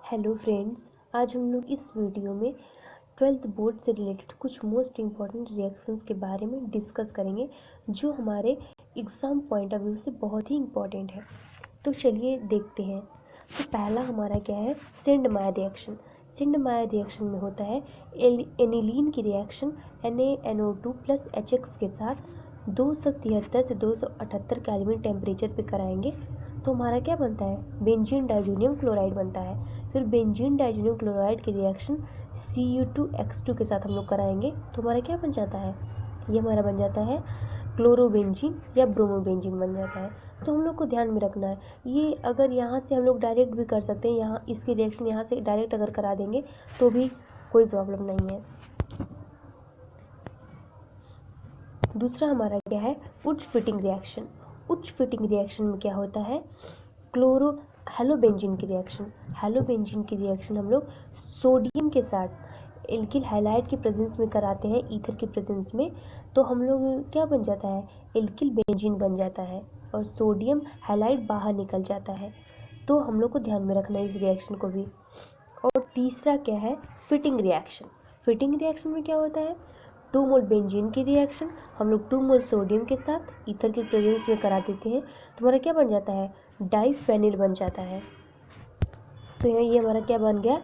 Hello friends, आज हम लोग इस वीडियो में 12th बोर्ड से रिलेटेड कुछ मोस्ट इम्पॉर्टेंट रिएक्शंस के बारे में डिस्कस करेंगे जो हमारे एग्ज़ाम पॉइंट ऑफ व्यू से बहुत ही इम्पॉर्टेंट है। तो चलिए देखते हैं। तो पहला हमारा क्या है, सेंड मायर रिएक्शन। सेंड मायर रिएक्शन में होता है एनिलीन की रिएक्शन NaNO2 प्लस HX के साथ 273 से 278 केल्विन टेम्परेचर पे कराएंगे तो हमारा क्या बनता है, बेंजीन डाइजोनियम क्लोराइड बनता है। फिर बेंजीन डाइजोनियम क्लोराइड की रिएक्शन Cu2X2 के साथ हम लोग कराएंगे तो हमारा क्या बन जाता है, ये हमारा बन जाता है क्लोरोबेंजीन या ब्रोमोबेंजीन बन जाता है। तो हम लोग को ध्यान में रखना है, ये अगर यहाँ से हम लोग डायरेक्ट भी कर सकते हैं, यहाँ इसकी रिएक्शन यहाँ से डायरेक्ट अगर करा देंगे तो भी कोई प्रॉब्लम नहीं है। दूसरा हमारा क्या है, उच्च फिटिंग रिएक्शन। उच्च फिटिंग रिएक्शन में क्या होता है, हेलोबेंजीन की रिएक्शन। हेलोबेंजीन की रिएक्शन हम लोग सोडियम के साथ एल्किल हैलाइड के प्रेजेंस में कराते हैं, ईथर के प्रेजेंस में, तो हम लोग क्या बन जाता है, एल्किल बेंजीन बन जाता है और सोडियम हैलाइड बाहर निकल जाता है। तो हम लोग को ध्यान में रखना है इस रिएक्शन को भी। और तीसरा क्या है, फिटिंग रिएक्शन। फिटिंग रिएक्शन में क्या होता है, 2 मोल बेंजीन की रिएक्शन हम लोग 2 मोल सोडियम के साथ ईथर के प्रेजेंस में करा देते हैं तो हमारा क्या बन जाता है, डाइफेनिल बन जाता है। तो यहाँ ये हमारा क्या बन गया,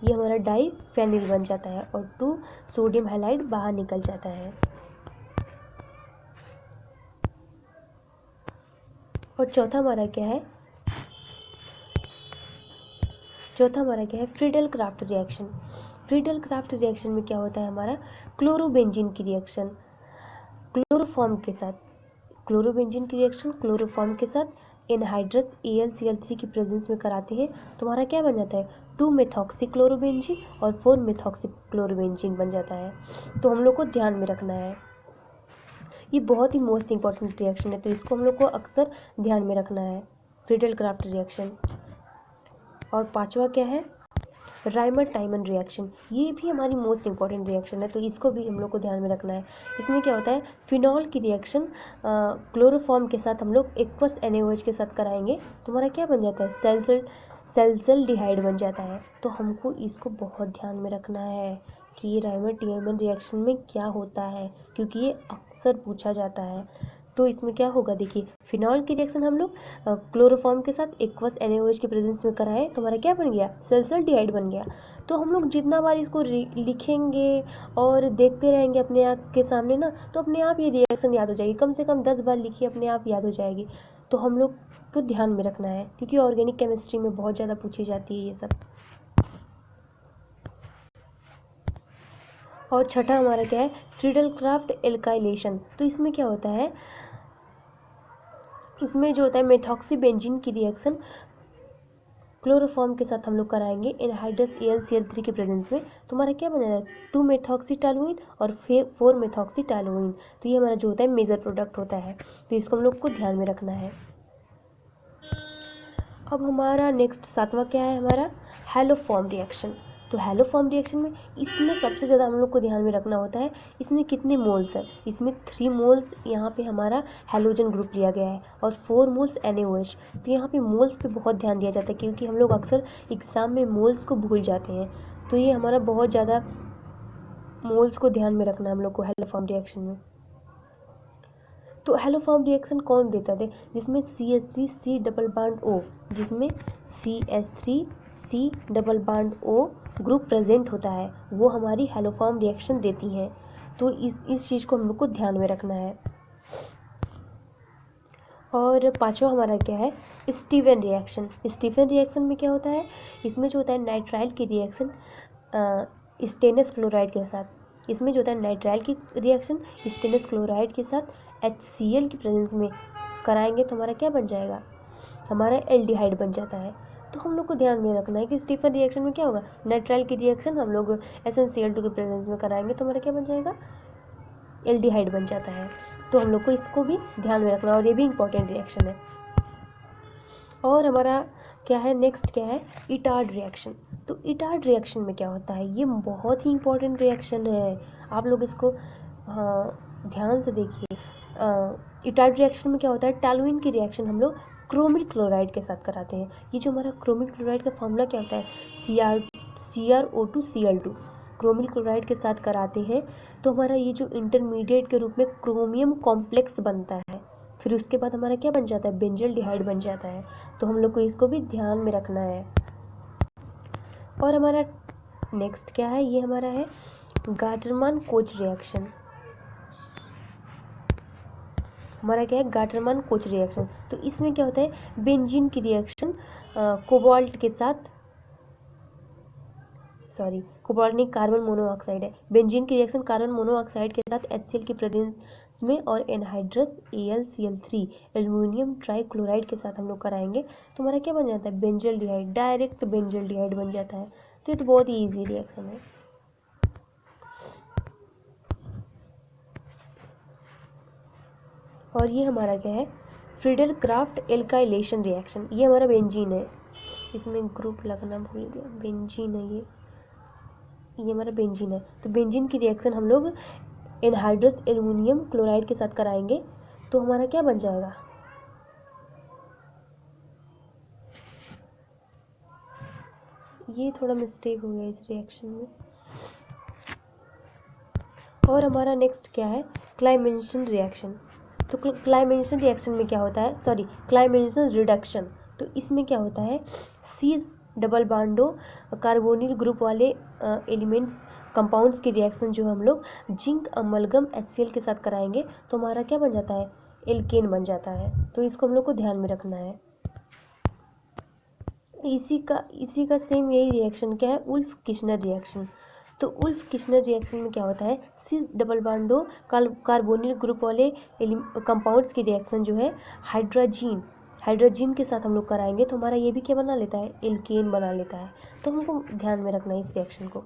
ये हमारा डाइफेनिल बन जाता है और 2 सोडियम हैलाइड बाहर निकल जाता है। और चौथा हमारा क्या है, Friedel craft reaction. Friedel craft reaction में क्या होता है, हमारा क्लोरोबेंजीन की रिएक्शन क्लोरोफॉर्म के साथ, क्लोरोबेंजीन की रिएक्शन क्लोरोफॉर्म के साथ एनहाइड्रस AlCl3 की प्रेजेंस में कराते हैं तो हमारा क्या बन जाता है, 2 मेथॉक्सी क्लोरोबेंजीन और 4 मेथॉक्सी क्लोरोबेंजीन बन जाता है। तो हम लोग को ध्यान में रखना है, ये बहुत ही मोस्ट इंपॉर्टेंट रिएक्शन है तो इसको हम लोग को अक्सर ध्यान में रखना है, फ्रीडल क्राफ्ट रिएक्शन। और पांचवा क्या है, राइमर टाइमन रिएक्शन। ये भी हमारी मोस्ट इंपॉर्टेंट रिएक्शन है तो इसको भी हम लोग को ध्यान में रखना है। इसमें क्या होता है, फिनॉल की रिएक्शन क्लोरोफॉर्म के साथ हम लोग एक्वस NaOH के साथ कराएंगे तो हमारा क्या बन जाता है, सेल्सल्डिहाइड बन जाता है। तो हमको इसको बहुत ध्यान में रखना है कि ये राइमर टाइमन रिएक्शन में क्या होता है, क्योंकि ये अक्सर पूछा जाता है। तो इसमें क्या होगा, देखिए फिनॉल की रिएक्शन हम लोग क्लोरोफॉर्म के साथ एक्वस NaOH के प्रेजेंस में कराएं तो हमारा क्या बन गया, सेल्सल्डिहाइड बन गया। तो हम लोग जितना बार इसको लिखेंगे और देखते रहेंगे अपने आँख के सामने ना, तो अपने आप ये रिएक्शन याद हो जाएगी। कम से कम 10 बार लिखिए, अपने आप याद हो जाएगी। तो हम लोग को ध्यान में रखना है क्योंकि ऑर्गेनिक केमिस्ट्री में बहुत ज़्यादा पूछी जाती है ये सब। और छठा हमारा क्या है, फ्रीडल क्राफ्ट एल्काइलेशन। तो इसमें क्या होता है, इसमें जो होता है मेथॉक्सी बेंजीन की रिएक्शन क्लोरोफॉर्म के साथ हम लोग कराएंगे एनहाइड्रस AlCl3 के प्रेजेंस में तो हमारा क्या बनेगा, 2 मेथॉक्सीटालोइन और फिर 4 मेथॉक्सीटालोइन। तो ये हमारा जो होता है मेजर प्रोडक्ट होता है तो इसको हम लोग को ध्यान में रखना है। अब हमारा नेक्स्ट सातवां क्या है, हमारा हैलोफॉर्म रिएक्शन। तो हैलोफॉर्म रिएक्शन में इसमें सबसे ज़्यादा हम लोग को ध्यान में रखना होता है, इसमें कितने मोल्स है। इसमें 3 मोल्स यहाँ पे हमारा हैलोजन ग्रुप लिया गया है और 4 मोल्स NaOH। तो यहाँ पे मोल्स पे बहुत ध्यान दिया जाता है क्योंकि हम लोग अक्सर एग्ज़ाम में मोल्स को भूल जाते हैं। तो ये हमारा बहुत ज़्यादा मोल्स को ध्यान में रखना है हम लोग को हैलोफॉर्म रिएक्शन में। तो हैलोफॉर्म रिएक्शन कौन देता है, जिसमें CH3 C double bond O, जिसमें CH3 C double bond O group present होता है, वो हमारी हैलोफॉर्म रिएक्शन देती हैं। तो इस चीज़ को हम लोग को ध्यान में रखना है। और पांचवा हमारा क्या है, स्टीवन रिएक्शन। स्टीवन रिएक्शन में क्या होता है, इसमें जो होता है नाइट्राइल की रिएक्शन स्टेनस क्लोराइड के साथ, इसमें जो होता है नाइट्राइल की रिएक्शन स्टेनस क्लोराइड के साथ HCl की प्रेजेंस में कराएंगे तो हमारा क्या बन जाएगा, हमारा एल्डिहाइड बन जाता है। तो हम लोग को ध्यान में रखना है कि स्टीफन रिएक्शन में क्या होगा, नाइट्राइल की रिएक्शन हम लोग SnCl2 के प्रेजेंस में कराएंगे तो हमारा क्या बन जाएगा, एल्डिहाइड बन जाता है। तो हम लोग को इसको भी ध्यान में रखना है और ये भी इंपॉर्टेंट रिएक्शन है। और हमारा क्या है, नेक्स्ट क्या है, इटार्ड रिएक्शन। तो इटार्ड रिएक्शन में क्या होता है, ये बहुत ही इंपॉर्टेंट रिएक्शन है, आप लोग इसको ध्यान से देखिए। इटार्ड रिएक्शन में क्या होता है, टॉलुइन की रिएक्शन हम लोग क्रोमिल क्लोराइड के साथ कराते हैं। ये जो हमारा क्रोमिल क्लोराइड का फॉर्मूला क्या होता है, CrO2Cl2, क्रोमिल क्लोराइड के साथ कराते हैं तो हमारा ये जो इंटरमीडिएट के रूप में क्रोमियम कॉम्प्लेक्स बनता है, फिर उसके बाद हमारा क्या बन जाता है, बेंजल्डिहाइड बन जाता है। तो हम लोग को इसको भी ध्यान में रखना है। और हमारा नेक्स्ट क्या है, ये हमारा है गाटरमान कोच रिएक्शन। हमारा क्या है, गाटरमान कोच रिएक्शन। तो इसमें क्या होता है, बेंजीन की रिएक्शन कोबाल्ट के साथ, सॉरी कोबाल्ट नहीं, कार्बन मोनोऑक्साइड है। बेंजीन की रिएक्शन कार्बन मोनोऑक्साइड के साथ HCl की प्रेजेंस में और एनहाइड्रस AlCl3 एल्यूमिनियम ट्राइक्लोराइड के साथ हम लोग कराएंगे तो हमारा क्या बन जाता है, बेंजल्डिहाइड, डायरेक्ट बेंजल्डिहाइड बन जाता है। तो ये तो बहुत ही ईजी रिएक्शन है। और ये हमारा क्या है, फ्रीडल क्राफ्ट एल्काइलेशन रिएक्शन। ये हमारा बेंजीन है, इसमें ग्रुप लगना भूल गया, बेंजीन है ये हमारा बेंजीन है। तो बेंजीन की रिएक्शन हम लोग एनहाइड्रस एल्यूमिनियम क्लोराइड के साथ कराएंगे तो हमारा क्या बन जाएगा, ये थोड़ा मिस्टेक हो गया इस रिएक्शन में। और हमारा नेक्स्ट क्या है, क्लाइमेंशन रिएक्शन। तो क्लाइमेंशन रिएक्शन में क्या होता है, सॉरी क्लाइमेंशन रिडक्शन। तो इसमें क्या होता है, C डबल बांडो कार्बोनिल ग्रुप वाले एलिमेंट्स कंपाउंड्स की रिएक्शन जो हम लोग जिंक अमलगम HCl के साथ कराएंगे तो हमारा क्या बन जाता है, एल्केन बन जाता है। तो इसको हम लोग को ध्यान में रखना है। इसी का सेम यही रिएक्शन क्या है, उल्फ किश्नर रिएक्शन। तो उल्फ किश्नर रिएक्शन में क्या होता है, C डबल बांडो कार्बोनिल ग्रुप वाले कंपाउंड्स की रिएक्शन जो है हाइड्रोजीन के साथ हम लोग कराएंगे तो हमारा ये भी क्या बना लेता है, एल्केन बना लेता है। तो हमको ध्यान में रखना है इस रिएक्शन को।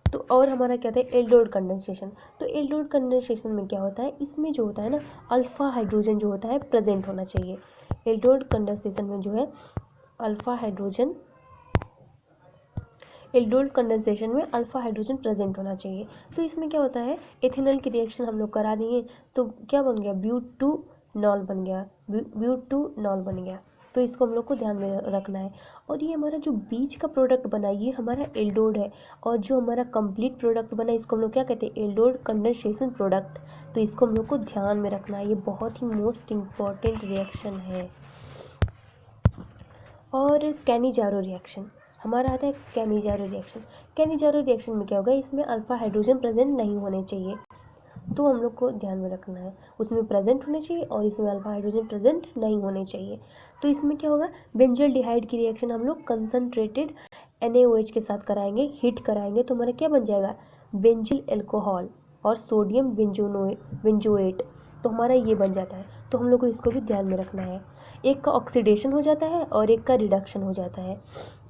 तो और हमारा क्या था, एल्डोड कंडेंसेशन। तो एल्डोड कंडेंसेशन में क्या होता है, इसमें जो होता है ना, अल्फा हाइड्रोजन जो होता है प्रेजेंट होना चाहिए। एल्डोड कंडेंसेशन में जो है अल्फा हाइड्रोजन, एल्डोड कंडेंसेशन में अल्फा हाइड्रोजन प्रेजेंट होना चाहिए। तो इसमें क्या होता है, एथेनॉल की रिएक्शन हम लोग करा देंगे तो क्या बन गया, ब्यूटूनॉल बन गया, ब्यूटूनॉल बन गया। तो इसको हम लोग को ध्यान में रखना है। और ये हमारा जो बीच का प्रोडक्ट बना ये हमारा एल्डोड है, और जो हमारा कंप्लीट प्रोडक्ट बना इसको हम लोग क्या कहते हैं, एल्डोड कंडेंसेशन प्रोडक्ट। तो इसको हम लोग को ध्यान में रखना है, ये बहुत ही मोस्ट इम्पॉर्टेंट रिएक्शन है। और कैनिजारो रिएक्शन हमारा आता है, कैनिजारो रिएक्शन। कैनिजारो रिएक्शन में क्या होगा, इसमें अल्फा हाइड्रोजन प्रेजेंट नहीं होने चाहिए, तो हम लोग को ध्यान में रखना है, उसमें प्रेजेंट होने चाहिए और इसमें अल्फा हाइड्रोजन प्रेजेंट नहीं होने चाहिए। तो इसमें क्या होगा, बेंजल्डिहाइड की रिएक्शन हम लोग कंसनट्रेटेड NaOH के साथ कराएंगे, हीट कराएंगे तो हमारा क्या बन जाएगा, बेंजिल एल्कोहल और सोडियम बेंजोएट। तो हमारा ये बन जाता है। तो हम लोग को इसको भी ध्यान में रखना है, एक का ऑक्सीडेशन हो जाता है और एक का रिडक्शन हो जाता है।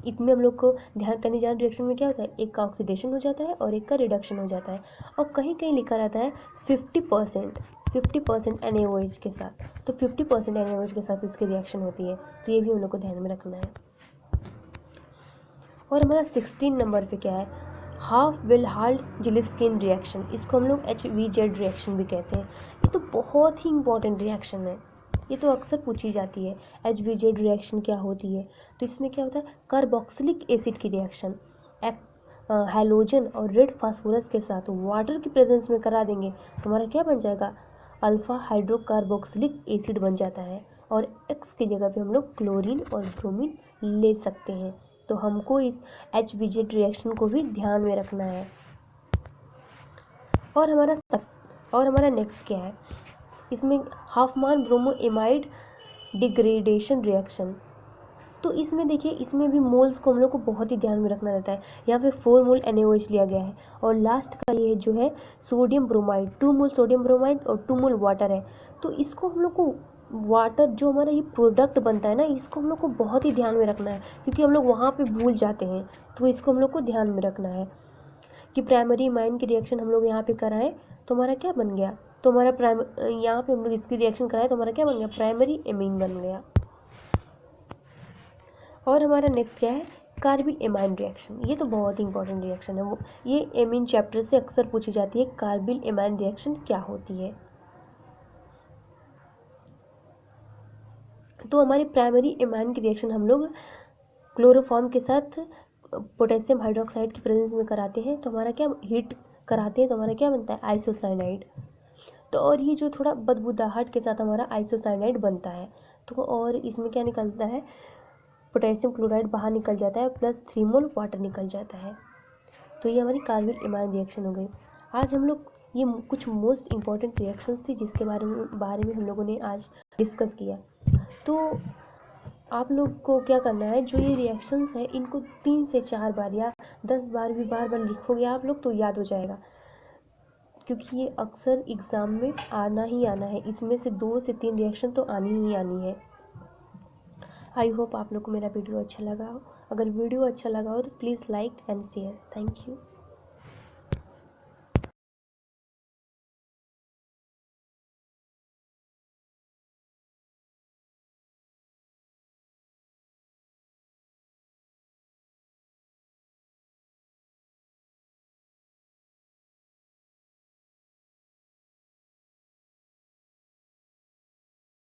इसमें हम लोग को ध्यान करने जाना, रिएक्शन में क्या होता है, एक का ऑक्सीडेशन हो जाता है और एक का रिडक्शन हो जाता है। और कहीं कहीं लिखा रहता है 50% NaOH के साथ, तो 50% NaOH के साथ इसकी रिएक्शन होती है। तो ये भी हम लोग को ध्यान में रखना है। और हमारा 16 नंबर पे क्या है, हाफ विलहाल्ड जिलिस्किन रिएक्शन। इसको हम लोग HVZ रिएक्शन भी कहते हैं। ये तो बहुत ही इंपॉर्टेंट रिएक्शन है, ये तो अक्सर पूछी जाती है, HVZ रिएक्शन क्या होती है। तो इसमें क्या होता है, कार्बोक्सिलिक एसिड की रिएक्शन हैलोजन और रेड फास्फोरस के साथ वाटर की प्रेजेंस में करा देंगे तो हमारा क्या बन जाएगा, अल्फा हाइड्रोकार्बोक्सिलिक एसिड बन जाता है। और X की जगह पे हम लोग क्लोरीन और ब्रोमीन ले सकते हैं। तो हमको इस HVZ रिएक्शन को भी ध्यान में रखना है। और हमारा नेक्स्ट क्या है, इसमें हाफमान ब्रोमोएमाइड डिग्रेडेशन रिएक्शन। तो इसमें देखिए, इसमें भी मोल्स को हम लोग को बहुत ही ध्यान में रखना रहता है। यहाँ पे 4 मोल NaOH लिया गया है और लास्ट का ये जो है सोडियम ब्रोमाइड, 2 मोल सोडियम ब्रोमाइड और 2 मोल वाटर है। तो इसको हम लोग को वाटर जो हमारा ये प्रोडक्ट बनता है ना, इसको हम लोग को बहुत ही ध्यान में रखना है, क्योंकि हम लोग वहाँ पे भूल जाते हैं। तो इसको हम लोग को ध्यान में रखना है कि प्राइमरी इमाइन की रिएक्शन हम लोग यहाँ पे कराएं तो हमारा क्या बन गया, तो हमारा यहाँ पे हम लोग इसकी रिएक्शन कराएं तो हमारा क्या बन गया, प्राइमरी एमीन बन गया। और हमारा नेक्स्ट क्या है, कार्बिल एमाइन रिएक्शन। ये तो बहुत ही इंपॉर्टेंट रिएक्शन है, वो ये एमीन चैप्टर से अक्सर पूछी जाती है, कार्बिल एमाइन रिएक्शन क्या होती है। तो हमारी प्राइमरी इमाइन की रिएक्शन हम लोग क्लोरोफॉर्म के साथ पोटेशियम हाइड्रोक्साइड की प्रेजेंस में कराते हैं, तो हमारा क्या हीट कराते हैं तो हमारा क्या बनता है, आइसोसाइनाइड। तो और ये जो थोड़ा बदबूदाहट के साथ हमारा आइसोसाइनाइड बनता है, तो और इसमें क्या निकलता है, पोटेशियम क्लोराइड बाहर निकल जाता है, प्लस 3 मोल वाटर निकल जाता है। तो ये हमारी कार्बाइल इमाइन रिएक्शन हो गई। आज हम लोग ये कुछ मोस्ट इम्पॉर्टेंट रिएक्शंस थी जिसके बारे में हम लोगों ने आज डिस्कस किया। तो आप लोग को क्या करना है, जो ये रिएक्शंस हैं इनको 3 से 4 बार या 10 बार भी बार लिखोगे आप लोग तो याद हो जाएगा, क्योंकि ये अक्सर एग्ज़ाम में आना ही आना है। इसमें से 2 से 3 रिएक्शन तो आनी ही आनी है। आई होप आप लोग को मेरा वीडियो अच्छा लगा हो। अगर वीडियो अच्छा लगा हो तो please like and share. Thank you.